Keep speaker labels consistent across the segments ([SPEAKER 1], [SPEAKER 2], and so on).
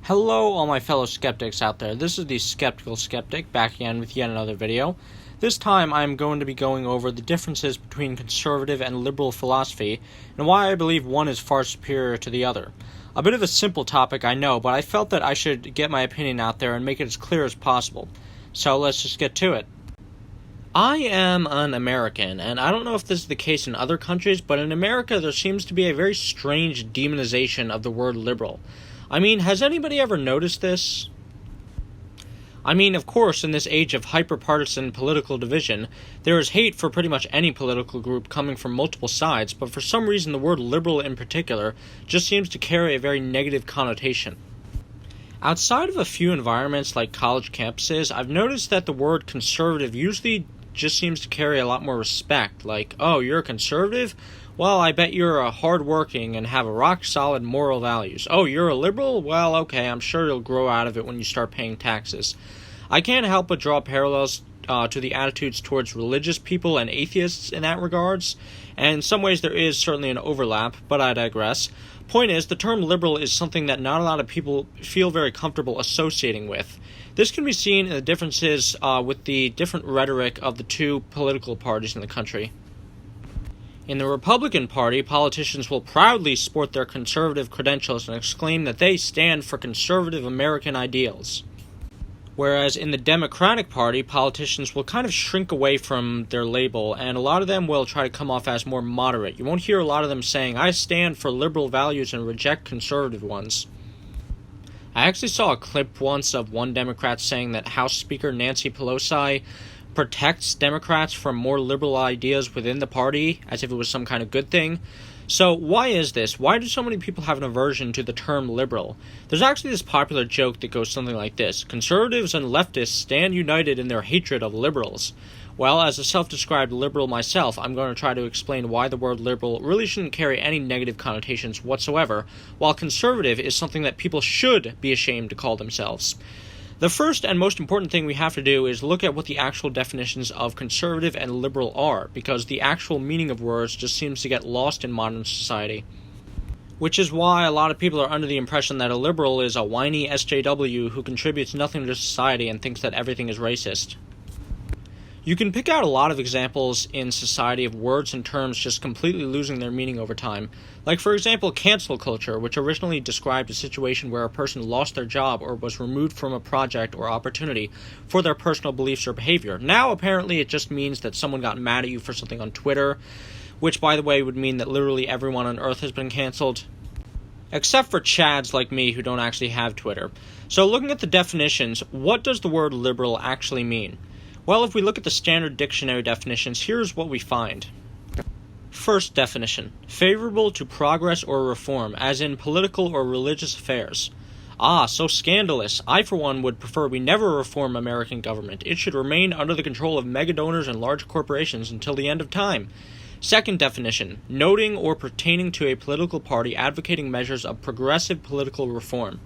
[SPEAKER 1] Hello all my fellow skeptics out there, this is the Skeptical Skeptic back again with yet another video. This time I'm going to be going over the differences between conservative and liberal philosophy, and why I believe one is far superior to the other. A bit of a simple topic, I know, but I felt that I should get my opinion out there and make it as clear as possible. So let's just get to it. I am an American, and I don't know if this is the case in other countries, but in America there seems to be a very strange demonization of the word liberal. I mean, has anybody ever noticed this? I mean, of course, in this age of hyper-partisan political division, there is hate for pretty much any political group coming from multiple sides, but for some reason the word liberal in particular just seems to carry a very negative connotation. Outside of a few environments like college campuses, I've noticed that the word conservative usually just seems to carry a lot more respect, like, oh, you're a conservative? Well, I bet you're hardworking and have a rock-solid moral values. Oh, you're a liberal? Well, okay, I'm sure you'll grow out of it when you start paying taxes. I can't help but draw parallels to the attitudes towards religious people and atheists in that regards, and in some ways there is certainly an overlap, but I digress. Point is, the term liberal is something that not a lot of people feel very comfortable associating with. This can be seen in the differences with the different rhetoric of the two political parties in the country. In the Republican Party, politicians will proudly sport their conservative credentials and exclaim that they stand for conservative American ideals. Whereas in the Democratic Party, politicians will kind of shrink away from their label, and a lot of them will try to come off as more moderate. You won't hear a lot of them saying, I stand for liberal values and reject conservative ones. I actually saw a clip once of one Democrat saying that House Speaker Nancy Pelosi protects Democrats from more liberal ideas within the party, as if it was some kind of good thing. So why is this? Why do so many people have an aversion to the term liberal? There's actually this popular joke that goes something like this: conservatives and leftists stand united in their hatred of liberals. Well, as a self-described liberal myself, I'm going to try to explain why the word liberal really shouldn't carry any negative connotations whatsoever, while conservative is something that people should be ashamed to call themselves. The first and most important thing we have to do is look at what the actual definitions of conservative and liberal are, because the actual meaning of words just seems to get lost in modern society. Which is why a lot of people are under the impression that a liberal is a whiny SJW who contributes nothing to society and thinks that everything is racist. You can pick out a lot of examples in society of words and terms just completely losing their meaning over time. Like, for example, cancel culture, which originally described a situation where a person lost their job or was removed from a project or opportunity for their personal beliefs or behavior. Now, apparently, it just means that someone got mad at you for something on Twitter, which, by the way, would mean that literally everyone on Earth has been canceled. Except for chads like me who don't actually have Twitter. So, looking at the definitions, what does the word liberal actually mean? Well, if we look at the standard dictionary definitions, here's what we find. First definition: favorable to progress or reform, as in political or religious affairs. Ah, so scandalous. I, for one, would prefer we never reform American government. It should remain under the control of megadonors and large corporations until the end of time. Second definition: noting or pertaining to a political party advocating measures of progressive political reform.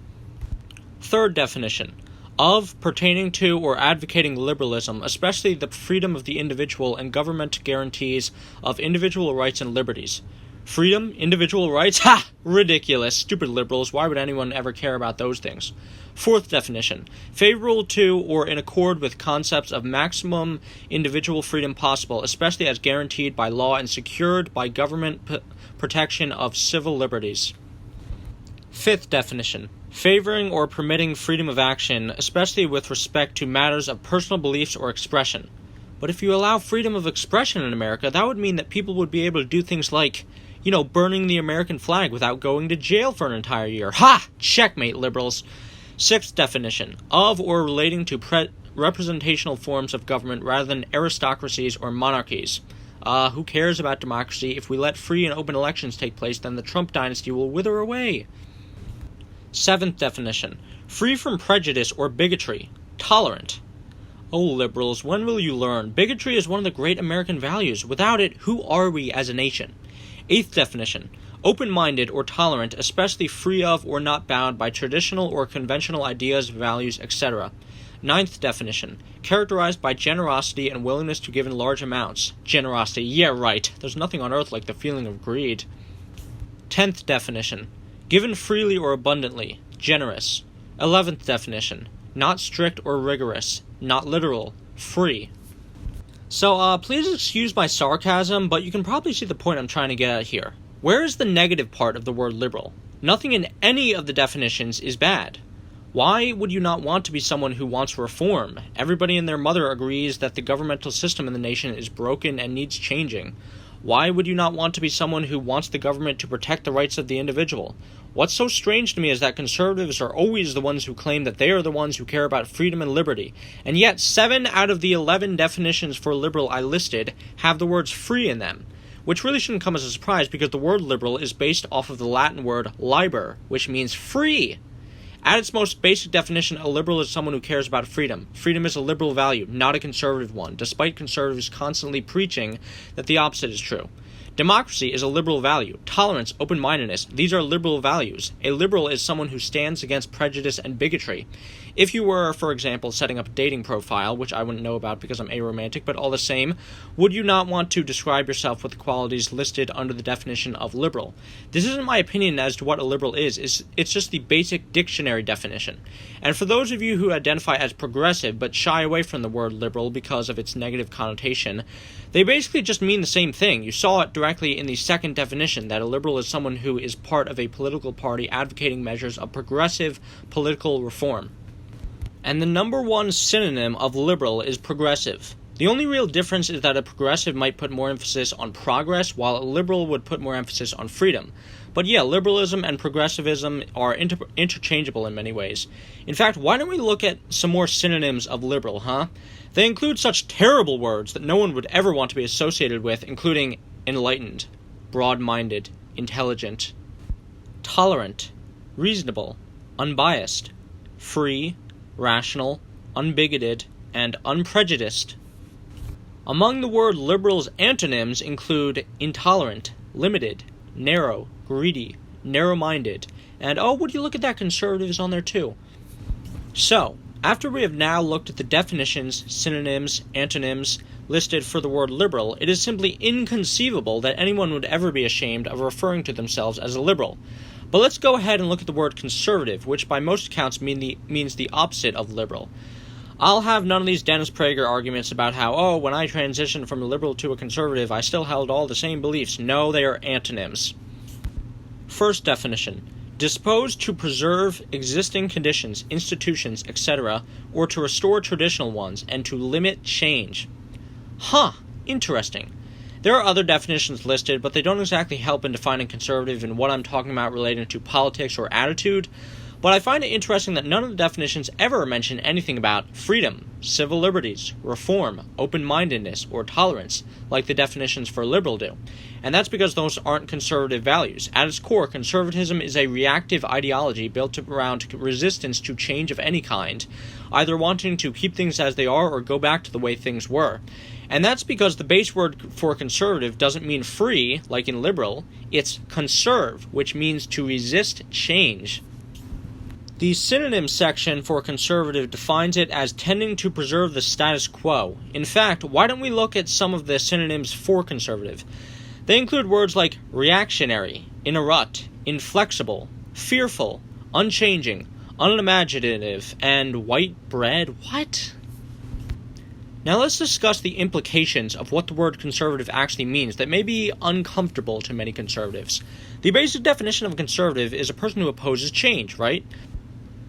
[SPEAKER 1] Third definition: of, pertaining to, or advocating liberalism, especially the freedom of the individual and government guarantees of individual rights and liberties. Freedom? Individual rights? Ha! Ridiculous. Stupid liberals. Why would anyone ever care about those things? Fourth definition: favorable to or in accord with concepts of maximum individual freedom possible, especially as guaranteed by law and secured by government protection of civil liberties. Fifth definition: favoring or permitting freedom of action, especially with respect to matters of personal beliefs or expression. But if you allow freedom of expression in America, that would mean that people would be able to do things like, burning the American flag without going to jail for an entire year. Ha! Checkmate, liberals. Sixth definition: of or relating to representational forms of government rather than aristocracies or monarchies. Who cares about democracy? If we let free and open elections take place, then the Trump dynasty will wither away. Seventh definition: free from prejudice or bigotry. Tolerant. Oh, liberals, when will you learn? Bigotry is one of the great American values. Without it, who are we as a nation? Eighth definition: open-minded or tolerant, especially free of or not bound by traditional or conventional ideas, values, etc. Ninth definition: characterized by generosity and willingness to give in large amounts. Generosity, yeah, right. There's nothing on earth like the feeling of greed. 10th definition: given freely or abundantly, generous. 11th definition, not strict or rigorous, not literal, free. So, please excuse my sarcasm, but you can probably see the point I'm trying to get at here. Where is the negative part of the word liberal? Nothing in any of the definitions is bad. Why would you not want to be someone who wants reform? Everybody and their mother agrees that the governmental system in the nation is broken and needs changing. Why would you not want to be someone who wants the government to protect the rights of the individual? What's so strange to me is that conservatives are always the ones who claim that they are the ones who care about freedom and liberty, and yet 7 out of the 11 definitions for liberal I listed have the words free in them, which really shouldn't come as a surprise because the word liberal is based off of the Latin word liber, which means free. At its most basic definition, a liberal is someone who cares about freedom. Freedom is a liberal value, not a conservative one, despite conservatives constantly preaching that the opposite is true. Democracy is a liberal value. Tolerance, open-mindedness, these are liberal values. A liberal is someone who stands against prejudice and bigotry. If you were, for example, setting up a dating profile, which I wouldn't know about because I'm aromantic, but all the same, would you not want to describe yourself with the qualities listed under the definition of liberal? This isn't my opinion as to what a liberal is, it's just the basic dictionary definition. And for those of you who identify as progressive but shy away from the word liberal because of its negative connotation, they basically just mean the same thing. You saw it directly in the second definition, that a liberal is someone who is part of a political party advocating measures of progressive political reform. And the number one synonym of liberal is progressive. The only real difference is that a progressive might put more emphasis on progress, while a liberal would put more emphasis on freedom. But yeah, liberalism and progressivism are interchangeable in many ways. In fact, why don't we look at some more synonyms of liberal, huh? They include such terrible words that no one would ever want to be associated with, including enlightened, broad-minded, intelligent, tolerant, reasonable, unbiased, free, rational, unbigoted, and unprejudiced. Among the word liberal's antonyms include intolerant, limited, narrow, greedy, narrow-minded, and oh, would you look at that, conservative is on there too. So, after we have now looked at the definitions, synonyms, antonyms listed for the word liberal, it is simply inconceivable that anyone would ever be ashamed of referring to themselves as a liberal. But let's go ahead and look at the word conservative, which by most accounts means the opposite of liberal. I'll have none of these Dennis Prager arguments about how, when I transitioned from a liberal to a conservative, I still held all the same beliefs. No, they are antonyms. First definition: disposed to preserve existing conditions, institutions, etc., or to restore traditional ones, and to limit change. Interesting. There are other definitions listed, but they don't exactly help in defining conservative and what I'm talking about relating to politics or attitude. But I find it interesting that none of the definitions ever mention anything about freedom, civil liberties, reform, open-mindedness, or tolerance, like the definitions for liberal do. And that's because those aren't conservative values. At its core, conservatism is a reactive ideology built around resistance to change of any kind, either wanting to keep things as they are or go back to the way things were. And that's because the base word for conservative doesn't mean free, like in liberal. It's conserve, which means to resist change. The synonym section for conservative defines it as tending to preserve the status quo. In fact, why don't we look at some of the synonyms for conservative? They include words like reactionary, in a rut, inflexible, fearful, unchanging, unimaginative, and white bread. What? Now let's discuss the implications of what the word conservative actually means that may be uncomfortable to many conservatives. The basic definition of a conservative is a person who opposes change, right?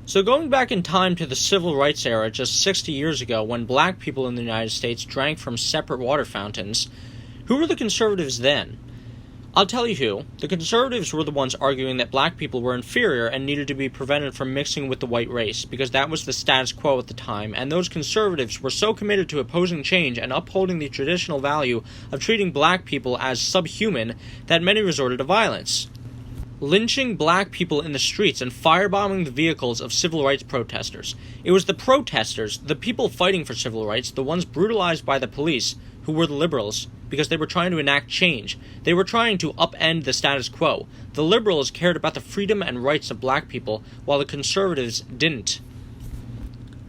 [SPEAKER 1] So going back in time to the civil rights era just 60 years ago, when black people in the United States drank from separate water fountains, who were the conservatives then? I'll tell you who. The conservatives were the ones arguing that black people were inferior and needed to be prevented from mixing with the white race, because that was the status quo at the time, and those conservatives were so committed to opposing change and upholding the traditional value of treating black people as subhuman that many resorted to violence, lynching black people in the streets and firebombing the vehicles of civil rights protesters. It was the protesters, the people fighting for civil rights, the ones brutalized by the police, who were the liberals, because they were trying to enact change. They were trying to upend the status quo. The liberals cared about the freedom and rights of black people, while the conservatives didn't.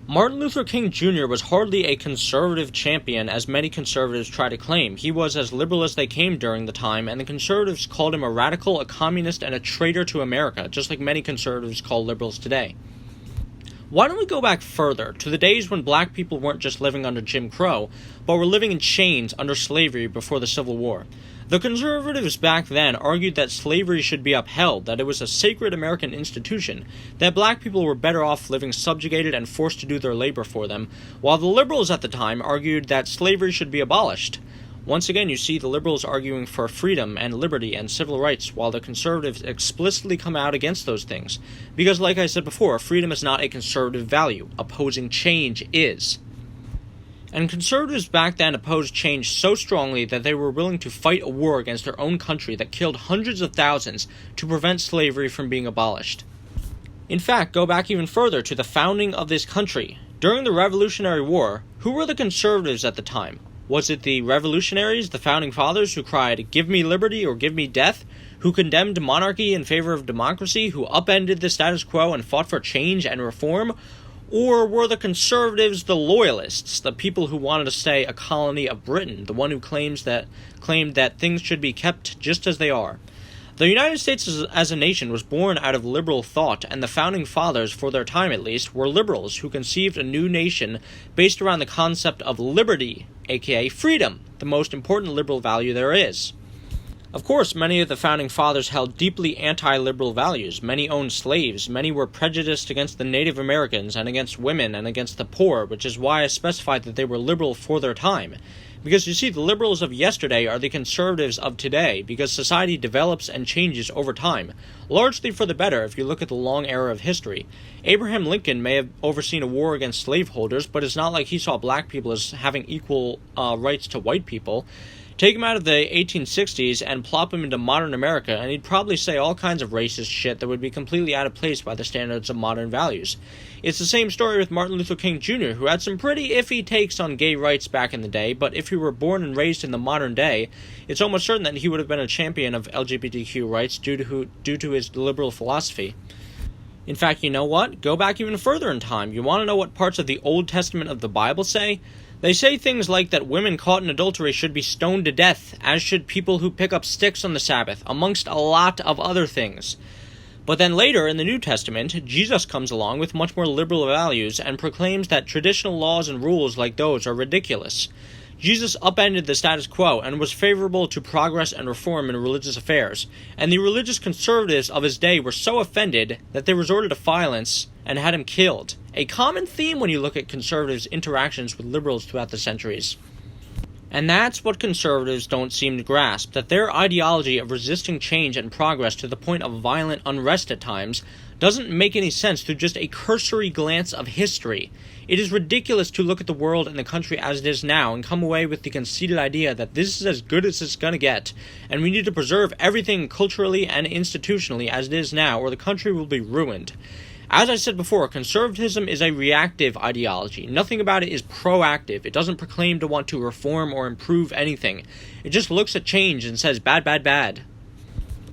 [SPEAKER 1] Martin Luther King Jr. was hardly a conservative champion, as many conservatives try to claim. He was as liberal as they came during the time, and the conservatives called him a radical, a communist, and a traitor to America, just like many conservatives call liberals today. Why don't we go back further, to the days when black people weren't just living under Jim Crow, but were living in chains under slavery before the Civil War. The conservatives back then argued that slavery should be upheld, that it was a sacred American institution, that black people were better off living subjugated and forced to do their labor for them, while the liberals at the time argued that slavery should be abolished. Once again, you see the liberals arguing for freedom and liberty and civil rights, while the conservatives explicitly come out against those things. Because, like I said before, freedom is not a conservative value. Opposing change is. And conservatives back then opposed change so strongly that they were willing to fight a war against their own country that killed hundreds of thousands to prevent slavery from being abolished. In fact, go back even further to the founding of this country. During the Revolutionary War, who were the conservatives at the time? Was it the revolutionaries, the founding fathers, who cried, "Give me liberty or give me death," who condemned monarchy in favor of democracy, who upended the status quo and fought for change and reform? Or were the conservatives the loyalists, the people who wanted to stay a colony of Britain, the one who claimed that things should be kept just as they are? The United States as a nation was born out of liberal thought, and the founding fathers, for their time at least, were liberals who conceived a new nation based around the concept of liberty, aka freedom, the most important liberal value there is. Of course, many of the founding fathers held deeply anti-liberal values. Many owned slaves. Many were prejudiced against the Native Americans and against women and against the poor, which is why I specified that they were liberal for their time. Because you see, the liberals of yesterday are the conservatives of today, because society develops and changes over time, largely for the better if you look at the long era of history. Abraham Lincoln may have overseen a war against slaveholders, but it's not like he saw black people as having equal rights to white people. Take him out of the 1860s and plop him into modern America, and he'd probably say all kinds of racist shit that would be completely out of place by the standards of modern values. It's the same story with Martin Luther King Jr., who had some pretty iffy takes on gay rights back in the day, but if he were born and raised in the modern day, it's almost certain that he would have been a champion of LGBTQ rights due to his liberal philosophy. In fact, you know what? Go back even further in time. You want to know what parts of the Old Testament of the Bible say? They say things like that women caught in adultery should be stoned to death, as should people who pick up sticks on the Sabbath, amongst a lot of other things. But then later in the New Testament, Jesus comes along with much more liberal values and proclaims that traditional laws and rules like those are ridiculous. Jesus upended the status quo and was favorable to progress and reform in religious affairs, and the religious conservatives of his day were so offended that they resorted to violence and had him killed, a common theme when you look at conservatives' interactions with liberals throughout the centuries. And that's what conservatives don't seem to grasp, that their ideology of resisting change and progress to the point of violent unrest at times doesn't make any sense through just a cursory glance of history. It is ridiculous to look at the world and the country as it is now and come away with the conceited idea that this is as good as it's going to get, and we need to preserve everything culturally and institutionally as it is now, or the country will be ruined. As I said before, conservatism is a reactive ideology. Nothing about it is proactive. It doesn't proclaim to want to reform or improve anything. It just looks at change and says bad, bad, bad.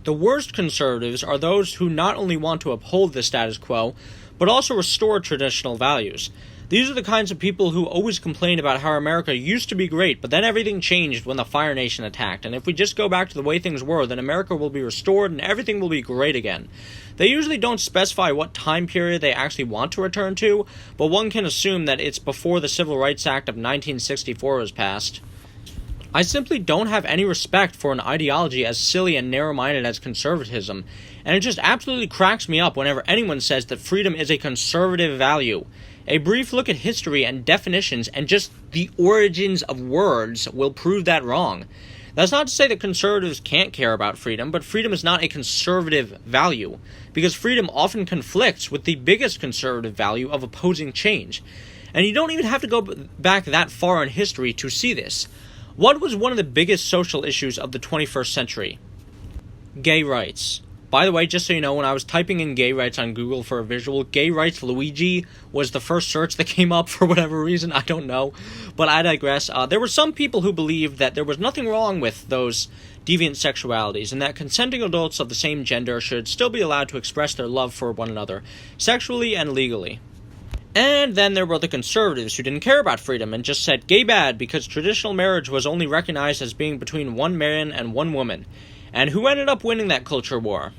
[SPEAKER 1] The worst conservatives are those who not only want to uphold the status quo, but also restore traditional values. These are the kinds of people who always complain about how America used to be great, but then everything changed when the Fire Nation attacked, and if we just go back to the way things were, then America will be restored and everything will be great again. They usually don't specify what time period they actually want to return to, but one can assume that it's before the Civil Rights Act of 1964 was passed. I simply don't have any respect for an ideology as silly and narrow-minded as conservatism, and it just absolutely cracks me up whenever anyone says that freedom is a conservative value. A brief look at history and definitions and just the origins of words will prove that wrong. That's not to say that conservatives can't care about freedom, but freedom is not a conservative value, because freedom often conflicts with the biggest conservative value of opposing change. And you don't even have to go back that far in history to see this. What was one of the biggest social issues of the 21st century? Gay rights. By the way, just so you know, when I was typing in gay rights on Google for a visual, gay rights Luigi was the first search that came up for whatever reason, I don't know. But I digress. There were some people who believed that there was nothing wrong with those deviant sexualities, and that consenting adults of the same gender should still be allowed to express their love for one another, sexually and legally. And then there were the conservatives who didn't care about freedom and just said gay bad because traditional marriage was only recognized as being between one man and one woman. And who ended up winning that culture war?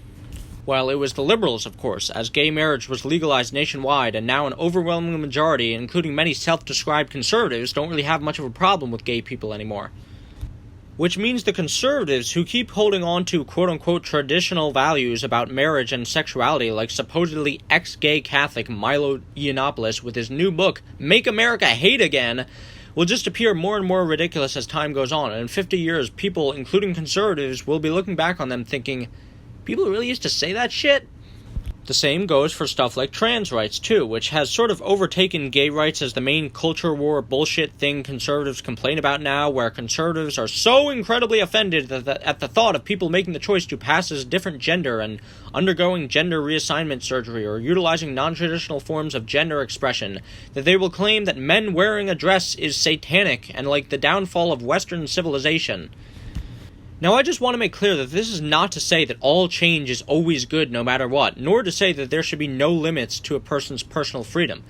[SPEAKER 1] Well, it was the liberals, of course, as gay marriage was legalized nationwide, and now an overwhelming majority, including many self-described conservatives, don't really have much of a problem with gay people anymore. Which means the conservatives who keep holding on to quote-unquote traditional values about marriage and sexuality, like supposedly ex-gay Catholic Milo Yiannopoulos with his new book, Make America Hate Again, will just appear more and more ridiculous as time goes on, and in 50 years, people, including conservatives, will be looking back on them thinking, people really used to say that shit? The same goes for stuff like trans rights, too, which has sort of overtaken gay rights as the main culture war bullshit thing conservatives complain about now, where conservatives are so incredibly offended at the thought of people making the choice to pass as a different gender and undergoing gender reassignment surgery or utilizing non-traditional forms of gender expression, that they will claim that men wearing a dress is satanic and like the downfall of Western civilization. Now, I just want to make clear that this is not to say that all change is always good no matter what, nor to say that there should be no limits to a person's personal freedom.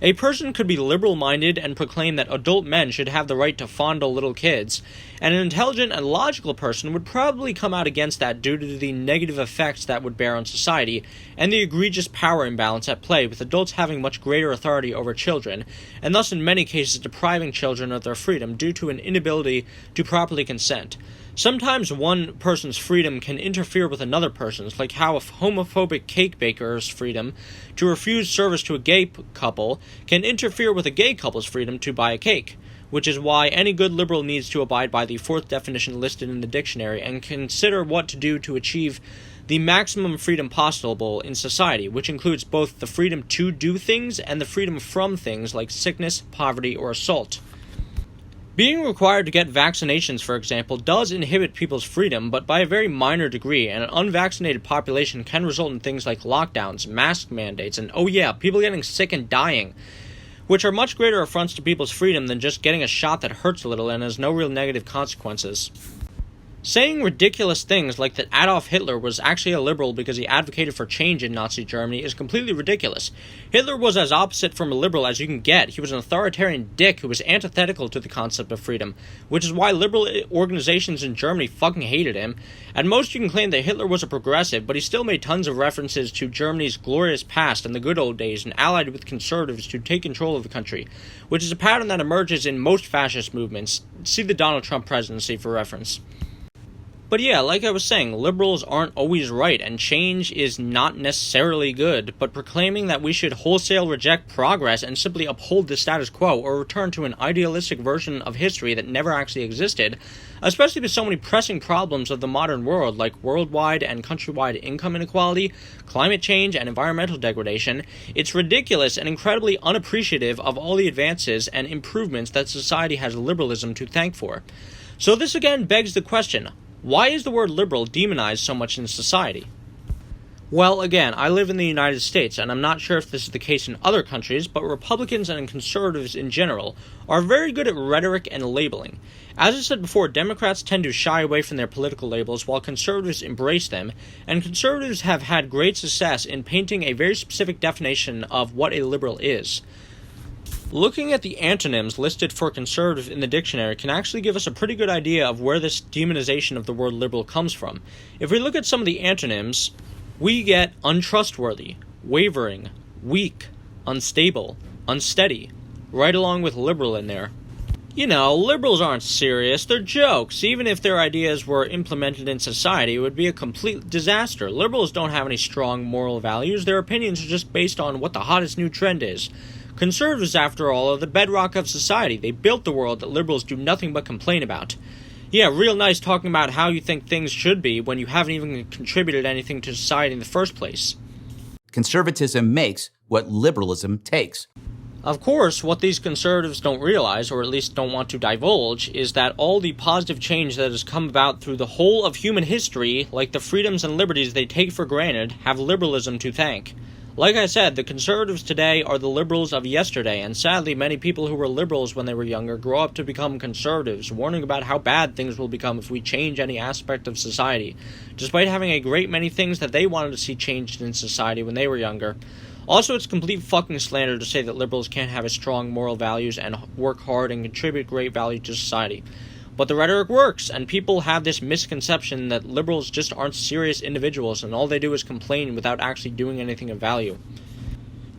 [SPEAKER 1] A person could be liberal-minded and proclaim that adult men should have the right to fondle little kids, and an intelligent and logical person would probably come out against that due to the negative effects that would bear on society, and the egregious power imbalance at play with adults having much greater authority over children, and thus in many cases depriving children of their freedom due to an inability to properly consent. Sometimes one person's freedom can interfere with another person's, like how a homophobic cake baker's freedom to refuse service to a gay couple can interfere with a gay couple's freedom to buy a cake, which is why any good liberal needs to abide by the fourth definition listed in the dictionary and consider what to do to achieve the maximum freedom possible in society, which includes both the freedom to do things and the freedom from things like sickness, poverty, or assault. Being required to get vaccinations, for example, does inhibit people's freedom, but by a very minor degree, and an unvaccinated population can result in things like lockdowns, mask mandates, and people getting sick and dying, which are much greater affronts to people's freedom than just getting a shot that hurts a little and has no real negative consequences. Saying ridiculous things like that Adolf Hitler was actually a liberal because he advocated for change in Nazi Germany is completely ridiculous. Hitler was as opposite from a liberal as you can get. He was an authoritarian dick who was antithetical to the concept of freedom, which is why liberal organizations in Germany fucking hated him. At most you can claim that Hitler was a progressive, but he still made tons of references to Germany's glorious past and the good old days and allied with conservatives to take control of the country, which is a pattern that emerges in most fascist movements. See the Donald Trump presidency for reference. But yeah, like I was saying, liberals aren't always right, and change is not necessarily good, but proclaiming that we should wholesale reject progress and simply uphold the status quo or return to an idealistic version of history that never actually existed, especially with so many pressing problems of the modern world like worldwide and countrywide income inequality, climate change, and environmental degradation, it's ridiculous and incredibly unappreciative of all the advances and improvements that society has liberalism to thank for. So this again begs the question, why is the word liberal demonized so much in society? Well, again, I live in the United States, and I'm not sure if this is the case in other countries, but Republicans and conservatives in general are very good at rhetoric and labeling. As I said before, Democrats tend to shy away from their political labels while conservatives embrace them, and conservatives have had great success in painting a very specific definition of what a liberal is. Looking at the antonyms listed for conservative in the dictionary can actually give us a pretty good idea of where this demonization of the word liberal comes from. If we look at some of the antonyms, we get untrustworthy, wavering, weak, unstable, unsteady, right along with liberal in there. You know, liberals aren't serious, they're jokes. Even if their ideas were implemented in society, it would be a complete disaster. Liberals don't have any strong moral values, their opinions are just based on what the hottest new trend is. Conservatives, after all, are the bedrock of society. They built the world that liberals do nothing but complain about. Yeah, real nice talking about how you think things should be when you haven't even contributed anything to society in the first place.
[SPEAKER 2] Conservatism makes what liberalism takes.
[SPEAKER 1] Of course, what these conservatives don't realize, or at least don't want to divulge, is that all the positive change that has come about through the whole of human history, like the freedoms and liberties they take for granted, have liberalism to thank. Like I said, the conservatives today are the liberals of yesterday, and sadly many people who were liberals when they were younger grow up to become conservatives, warning about how bad things will become if we change any aspect of society, despite having a great many things that they wanted to see changed in society when they were younger. Also, it's complete fucking slander to say that liberals can't have strong moral values and work hard and contribute great value to society. But the rhetoric works, and people have this misconception that liberals just aren't serious individuals and all they do is complain without actually doing anything of value.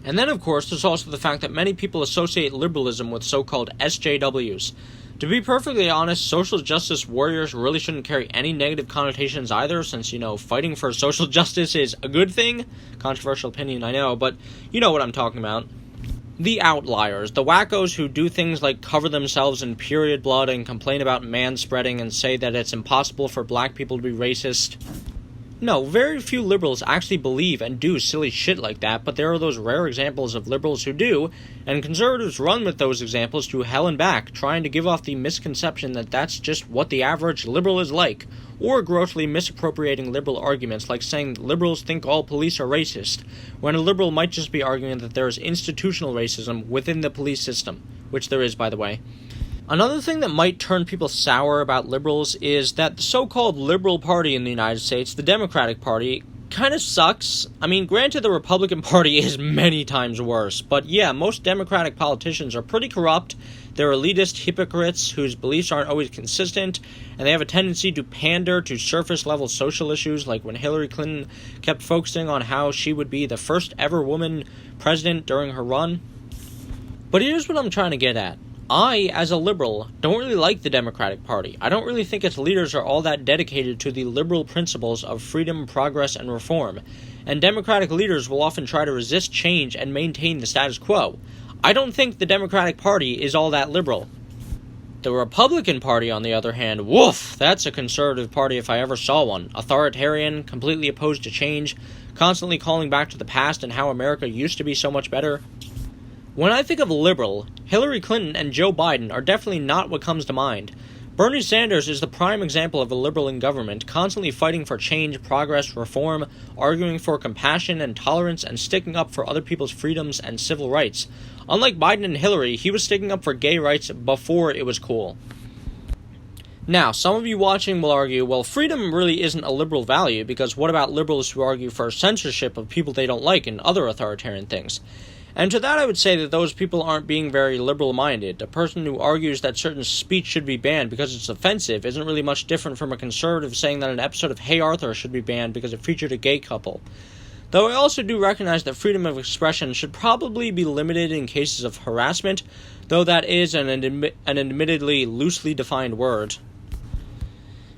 [SPEAKER 1] And then, of course, there's also the fact that many people associate liberalism with so-called SJWs. To be perfectly honest, social justice warriors really shouldn't carry any negative connotations either, since, fighting for social justice is a good thing. Controversial opinion, I know, but you know what I'm talking about. The outliers, the wackos who do things like cover themselves in period blood and complain about manspreading and say that it's impossible for black people to be racist. No, very few liberals actually believe and do silly shit like that, but there are those rare examples of liberals who do, and conservatives run with those examples to hell and back, trying to give off the misconception that that's just what the average liberal is like, or grossly misappropriating liberal arguments like saying that liberals think all police are racist, when a liberal might just be arguing that there is institutional racism within the police system, which there is, by the way. Another thing that might turn people sour about liberals is that the so-called liberal party in the United States, the Democratic Party, kind of sucks. I mean, granted, the Republican Party is many times worse, but yeah, most Democratic politicians are pretty corrupt. They're elitist hypocrites whose beliefs aren't always consistent, and they have a tendency to pander to surface-level social issues, like when Hillary Clinton kept focusing on how she would be the first ever woman president during her run. But here's what I'm trying to get at. I, as a liberal, don't really like the Democratic Party. I don't really think its leaders are all that dedicated to the liberal principles of freedom, progress, and reform, and Democratic leaders will often try to resist change and maintain the status quo. I don't think the Democratic Party is all that liberal. The Republican Party, on the other hand, woof, that's a conservative party if I ever saw one. Authoritarian, completely opposed to change, constantly calling back to the past and how America used to be so much better. When I think of liberal, Hillary Clinton and Joe Biden are definitely not what comes to mind. Bernie Sanders is the prime example of a liberal in government, constantly fighting for change, progress, reform, arguing for compassion and tolerance, and sticking up for other people's freedoms and civil rights. Unlike Biden and Hillary, he was sticking up for gay rights before it was cool. Now, some of you watching will argue, well, freedom really isn't a liberal value, because what about liberals who argue for censorship of people they don't like and other authoritarian things? And to that I would say that those people aren't being very liberal-minded. A person who argues that certain speech should be banned because it's offensive isn't really much different from a conservative saying that an episode of Hey Arthur should be banned because it featured a gay couple. Though I also do recognize that freedom of expression should probably be limited in cases of harassment, though that is an admittedly loosely defined word.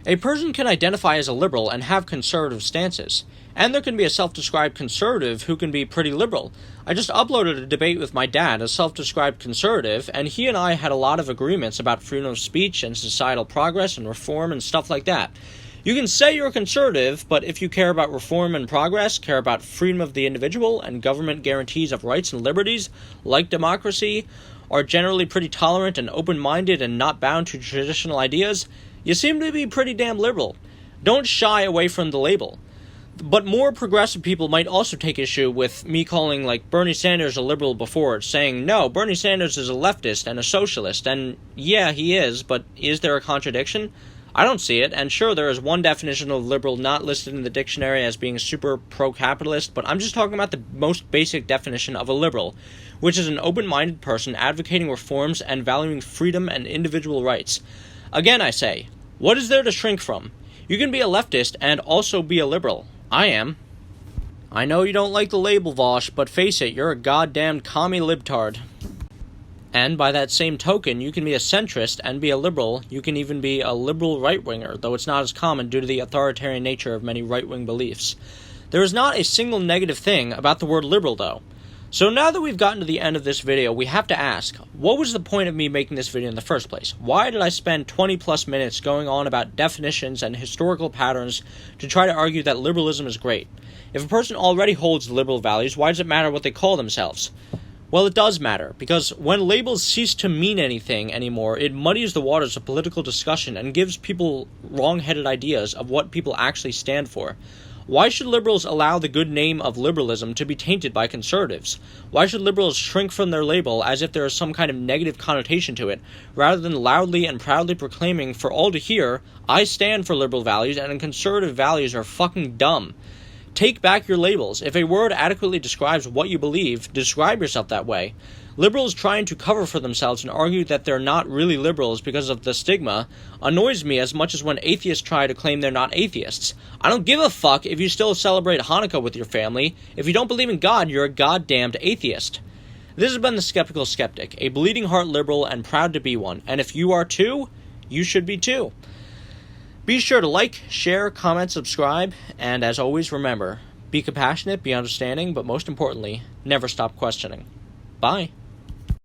[SPEAKER 1] A person can identify as a liberal and have conservative stances, and there can be a self-described conservative who can be pretty liberal. I just uploaded a debate with my dad, a self-described conservative, and he and I had a lot of agreements about freedom of speech and societal progress and reform and stuff like that. You can say you're conservative, but if you care about reform and progress, care about freedom of the individual and government guarantees of rights and liberties, like democracy, are generally pretty tolerant and open-minded and not bound to traditional ideas, you seem to be pretty damn liberal. Don't shy away from the label. But more progressive people might also take issue with me calling, Bernie Sanders a liberal before, saying, no, Bernie Sanders is a leftist and a socialist, and yeah, he is, but is there a contradiction? I don't see it, and sure, there is one definition of liberal not listed in the dictionary as being super pro-capitalist, but I'm just talking about the most basic definition of a liberal, which is an open-minded person advocating reforms and valuing freedom and individual rights. Again, I say, what is there to shrink from? You can be a leftist and also be a liberal. I am. I know you don't like the label, Vosh, but face it, you're a goddamn commie libtard. And by that same token, you can be a centrist and be a liberal. You can even be a liberal right-winger, though it's not as common due to the authoritarian nature of many right-wing beliefs. There is not a single negative thing about the word liberal, though. So now that we've gotten to the end of this video, we have to ask, what was the point of me making this video in the first place? Why did I spend 20 plus minutes going on about definitions and historical patterns to try to argue that liberalism is great? If a person already holds liberal values, why does it matter what they call themselves? Well, it does matter, because when labels cease to mean anything anymore, it muddies the waters of political discussion and gives people wrong-headed ideas of what people actually stand for. Why should liberals allow the good name of liberalism to be tainted by conservatives? Why should liberals shrink from their label as if there is some kind of negative connotation to it, rather than loudly and proudly proclaiming for all to hear, I stand for liberal values and conservative values are fucking dumb? Take back your labels. If a word adequately describes what you believe, describe yourself that way. Liberals trying to cover for themselves and argue that they're not really liberals because of the stigma annoys me as much as when atheists try to claim they're not atheists. I don't give a fuck if you still celebrate Hanukkah with your family. If you don't believe in God, you're a goddamned atheist. This has been The Skeptical Skeptic, a bleeding heart liberal and proud to be one. And if you are too, you should be too. Be sure to like, share, comment, subscribe, and as always, remember, be compassionate, be understanding, but most importantly, never stop questioning. Bye.